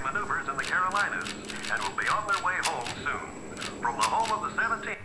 maneuvers in the Carolinas and will be on their way home soon. From the home of the 17th.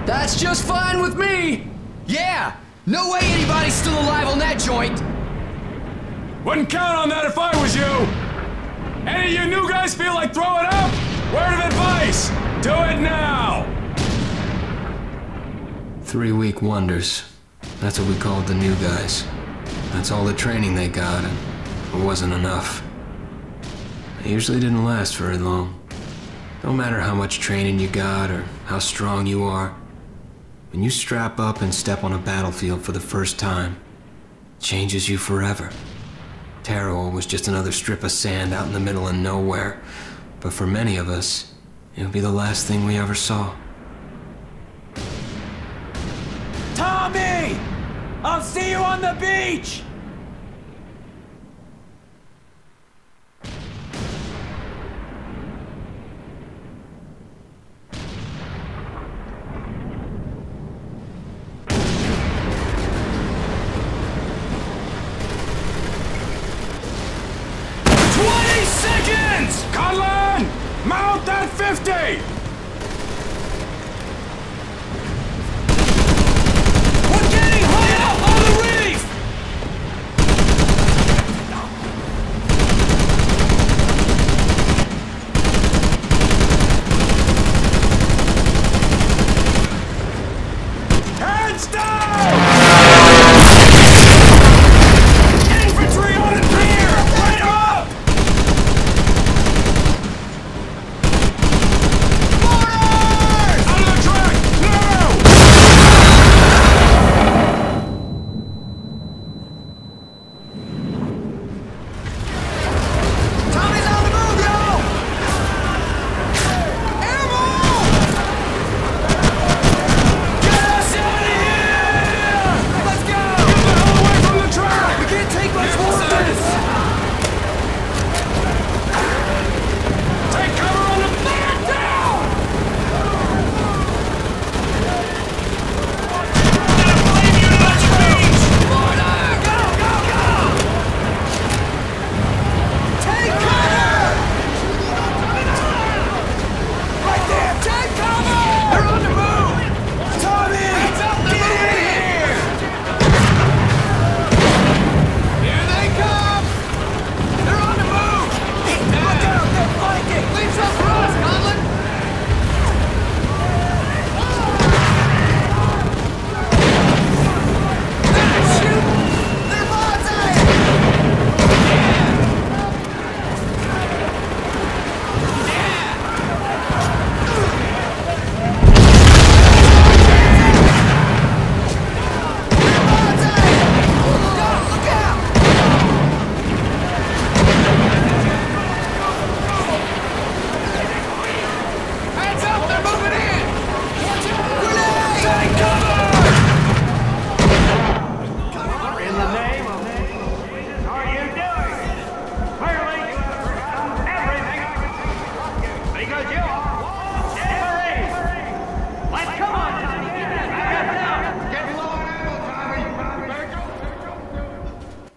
That's just fine with me! Yeah! No way anybody's still alive on that joint! Wouldn't count on that if I was you! Any of you new guys feel like throwing up? Word of advice! Do it now! 3-week wonders. That's what we called the new guys. That's all the training they got, and it wasn't enough. It usually didn't last very long. No matter how much training you got or how strong you are, when you strap up and step on a battlefield for the first time, it changes you forever. Terror was just another strip of sand out in the middle of nowhere, but for many of us, it would be the last thing we ever saw. Tommy! I'll see you on the beach! Conlon! Mount that 50! We're getting high up on the reef! Hands down! Infantry on the pier! Right up!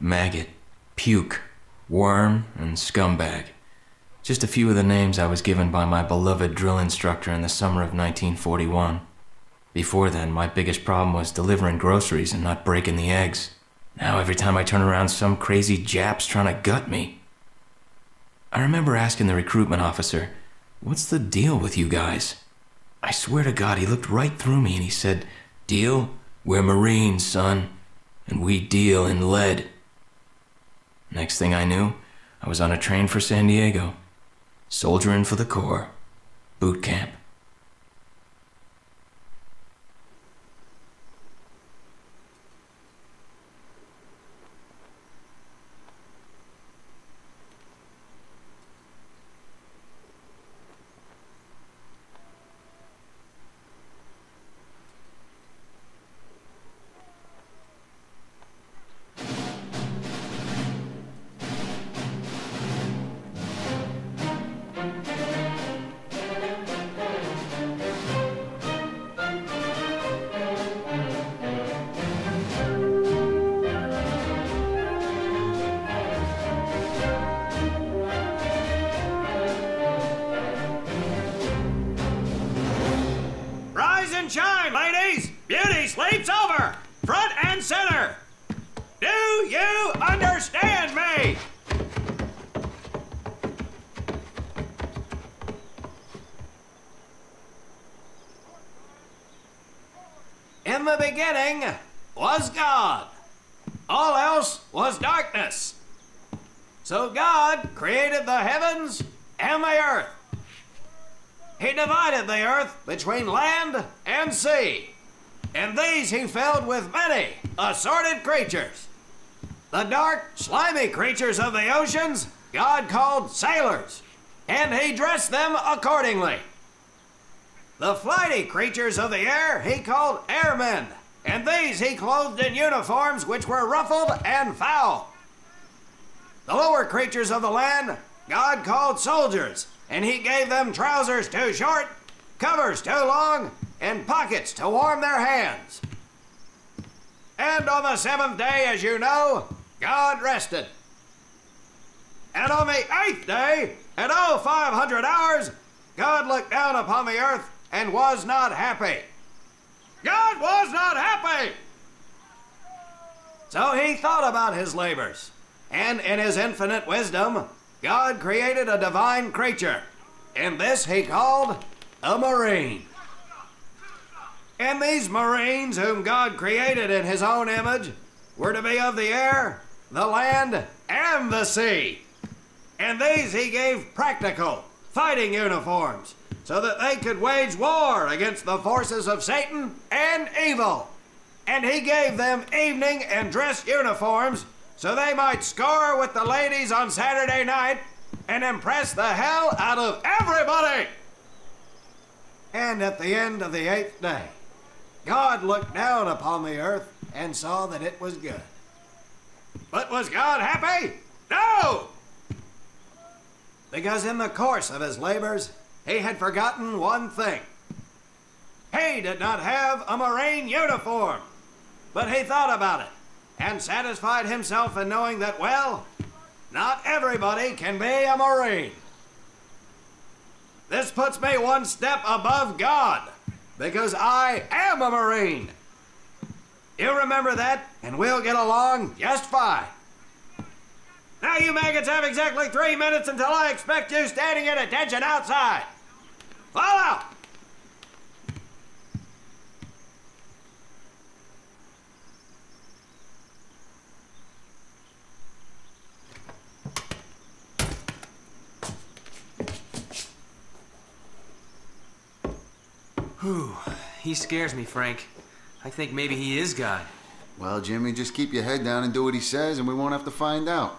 maggot, puke, worm, and scumbag. Just a few of the names I was given by my beloved drill instructor in the summer of 1941. Before then, my biggest problem was delivering groceries and not breaking the eggs. Now every time I turn around, some crazy Jap's trying to gut me. I remember asking the recruitment officer, "What's the deal with you guys?" I swear to God, he looked right through me and he said, "Deal? We're Marines, son, and we deal in lead." Next thing I knew, I was on a train for San Diego, soldiering for the Corps, boot camp. Shine, ladies! Beauty sleep's over! Front and center! Do you understand me? In the beginning was God. All else was darkness. So God created the heavens and the earth. He divided the earth between land and sea, and these he filled with many assorted creatures. The dark, slimy creatures of the oceans God called sailors, and he dressed them accordingly. The flighty creatures of the air he called airmen, and these he clothed in uniforms which were ruffled and foul. The lower creatures of the land God called soldiers, and he gave them trousers too short, covers too long, and pockets to warm their hands. And on the seventh day, as you know, God rested. And on the eighth day, at 0500 hours, God looked down upon the earth and was not happy. God was not happy! So he thought about his labors, and in his infinite wisdom, God created a divine creature, and this he called a Marine. And these Marines, whom God created in his own image, were to be of the air, the land, and the sea. And these he gave practical, fighting uniforms, so that they could wage war against the forces of Satan and evil. And he gave them evening and dress uniforms, so they might score with the ladies on Saturday night and impress the hell out of everybody. And at the end of the eighth day, God looked down upon the earth and saw that it was good. But was God happy? No! Because in the course of his labors, he had forgotten one thing. He did not have a Marine uniform, but he thought about it and satisfied himself in knowing that, well, not everybody can be a Marine. This puts me one step above God, because I am a Marine. You remember that, and we'll get along just fine. Now you maggots have exactly 3 minutes until I expect you standing at attention outside. Follow! Whew. He scares me, Frank. I think maybe he is God. Well, Jimmy, just keep your head down and do what he says, and we won't have to find out.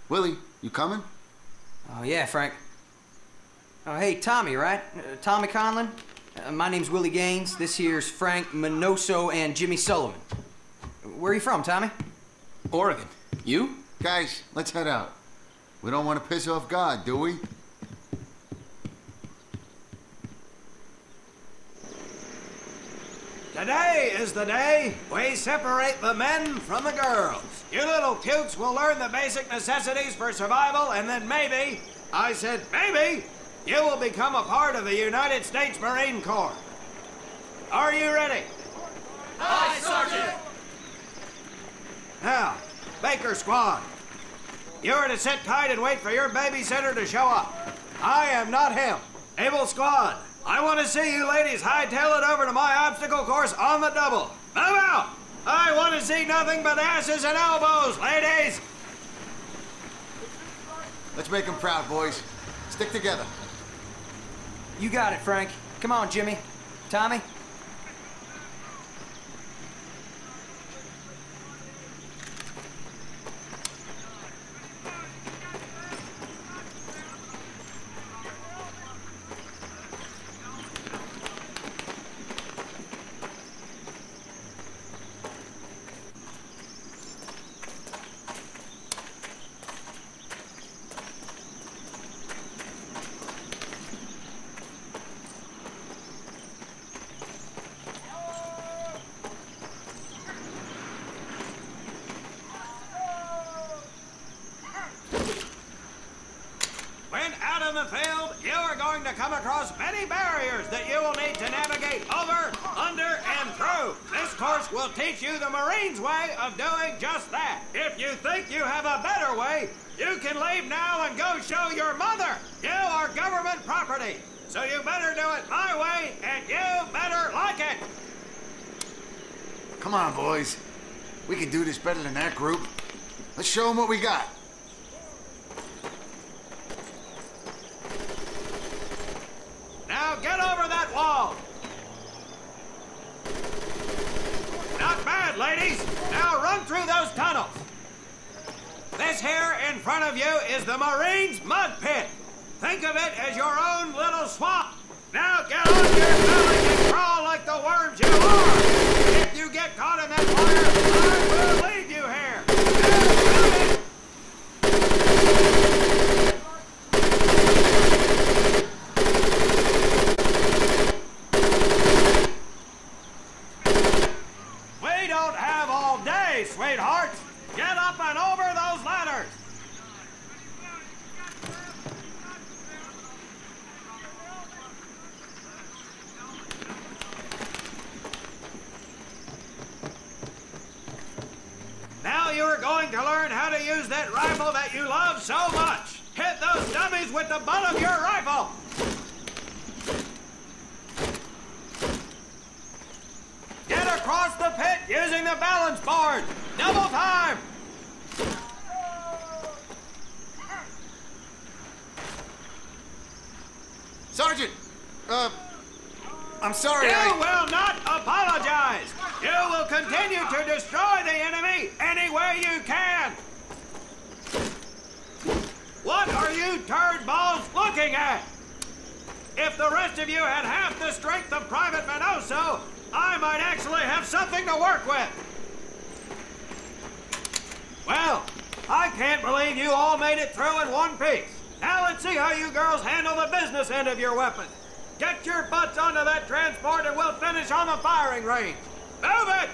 Willie, you coming? Oh, yeah, Frank. Oh, hey, Tommy, right? Tommy Conlon? My name's Willie Gaines. This here's Frank Minoso and Jimmy Sullivan. Where are you from, Tommy? Oregon. You? Guys, let's head out. We don't want to piss off God, do we? Today is the day we separate the men from the girls. You little cutes will learn the basic necessities for survival, and then maybe, I said maybe, you will become a part of the United States Marine Corps. Are you ready? Aye, Sergeant! Now, Baker Squad, you are to sit tight and wait for your babysitter to show up. I am not him. Able Squad, I want to see you ladies hightail it over to my obstacle course on the double. Move out! I want to see nothing but asses and elbows, ladies! Let's make them proud, boys. Stick together. You got it, Frank. Come on, Jimmy. Tommy? In the field, you are going to come across many barriers that you will need to navigate over, under, and through. This course will teach you the Marines' way of doing just that. If you think you have a better way, you can leave now and go show your mother. You are government property, so you better do it my way, and you better like it. Come on, boys. We can do this better than that group. Let's show them what we got. Now get over that wall. Not bad, ladies. Now run through those tunnels. This here in front of you is the Marines' mud pit. Think of it as your own little swamp. Now get on your belly and crawl like the worms you are. If you get caught in that fire, I will leave you here. We don't have all day, sweethearts. Get up and over those ladders. Now you are going to learn how to use that rifle that you love so much. Hit those dummies with the butt of your rifle. Get across the pit using the balance board. Double time. Sergeant! I'm sorry, You will not apologize. You will continue to destroy the enemy any way you can. What are you turd balls looking at? If the rest of you had half the strength of Private Minoso, I might actually have something to work with. Well, I can't believe you all made it through in one piece. Now let's see how you girls handle the business end of your weapon. Get your butts onto that transport and we'll finish on the firing range. Move it!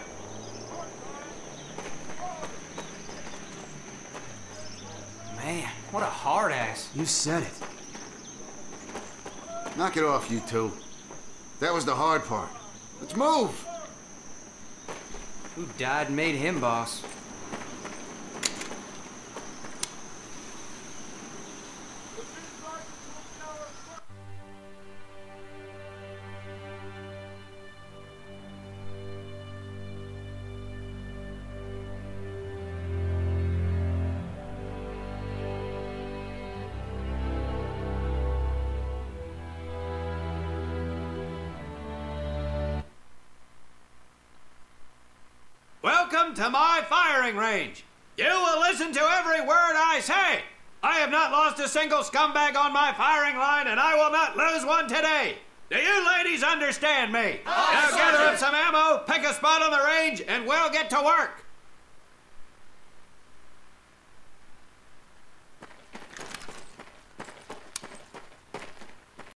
Man, what a hard ass. You said it. Knock it off, you two. That was the hard part. Let's move! Who died and made him boss? Welcome to my firing range. You will listen to every word I say. I have not lost a single scumbag on my firing line, and I will not lose one today. Do you ladies understand me? Now gather up some ammo, pick a spot on the range, and we'll get to work.